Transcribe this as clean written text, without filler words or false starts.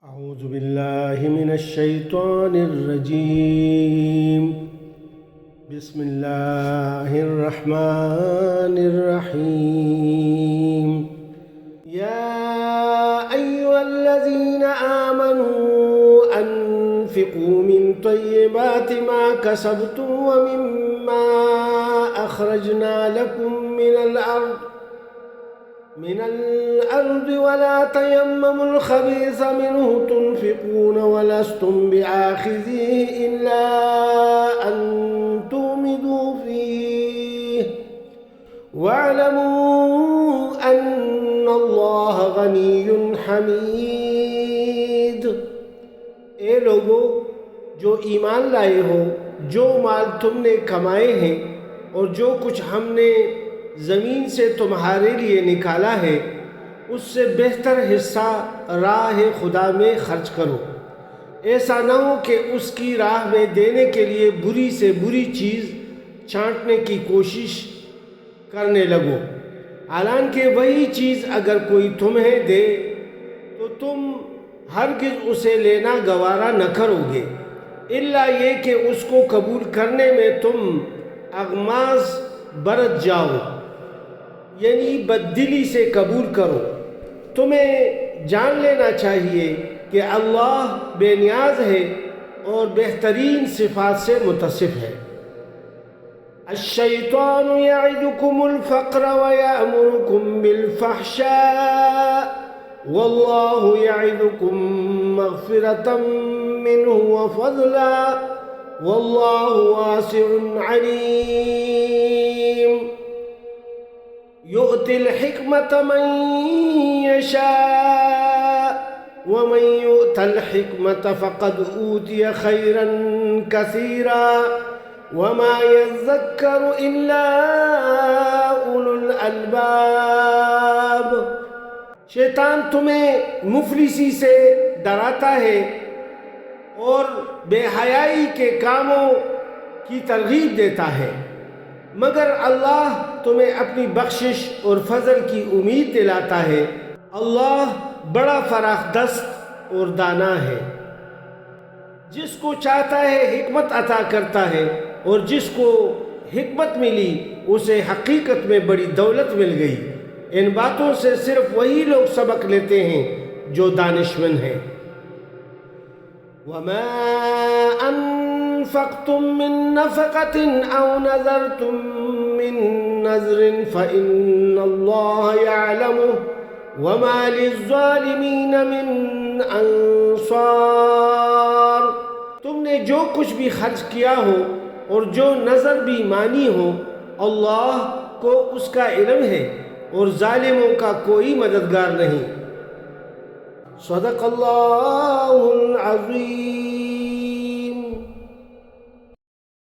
أعوذ بالله من الشيطان الرجيم. بسم الله الرحمن الرحيم. يا أيها الذين آمنوا أنفقوا من طيبات ما كسبتم ومما أخرجنا لكم من الأرض ولا تيمموا الخبيث منه تنفقون ولستم بآخذيه إلا أن تغمضوا فيه واعلموا أن الله غني حميد. اے لوگو جو ایمان لائے ہو، جو مال تم نے کمائے ہیں اور جو کچھ ہم نے زمین سے تمہارے لیے نکالا ہے، اس سے بہتر حصہ راہ خدا میں خرچ کرو. ایسا نہ ہو کہ اس کی راہ میں دینے کے لیے بری سے بری چیز چھانٹنے کی کوشش کرنے لگو، حالانکہ وہی چیز اگر کوئی تمہیں دے تو تم ہرگز اسے لینا گوارا نہ کرو گے، الا یہ کہ اس کو قبول کرنے میں تم اغماض برت جاؤ، یعنی بددلی سے قبول کرو. تمہیں جان لینا چاہیے کہ اللہ بے نیاز ہے اور بہترین صفات سے متصف ہے. الشیطان یعدکم الفقر ویأمرکم بالفحشاء واللہ یعدکم مغفرة منہ وفضلا واللہ واسع علیم. يؤتي الحكمة من يشاء ومن يؤت الحكمة فقد أوتي خيرا كثيرا وما يذكر إلا أولو الألباب. شیطان تمہیں مفلسی سے ڈراتا ہے اور بے حیائی کے کاموں کی ترغیب دیتا ہے، مگر اللہ تمہیں اپنی بخشش اور فضل کی امید دلاتا ہے. اللہ بڑا فراخ دست اور دانا ہے، جس کو چاہتا ہے حکمت عطا کرتا ہے، اور جس کو حکمت ملی اسے حقیقت میں بڑی دولت مل گئی. ان باتوں سے صرف وہی لوگ سبق لیتے ہیں جو دانشمند ہیں. وَمَا أَنفَقْتُم مِّن نَّفَقَةٍ أَوْ نَذَرْتُم مِّن نَّذْرٍ فَإِنَّ اللَّهَ يَعْلَمُهُ وَمَا لِلظَّالِمِينَ مِنْ أَنصَارٍ. تم نے جو کچھ بھی خرچ کیا ہو اور جو نظر بھی مانی ہو، اللہ کو اس کا علم ہے اور ظالموں کا کوئی مددگار نہیں. صدق اللہ العظیم.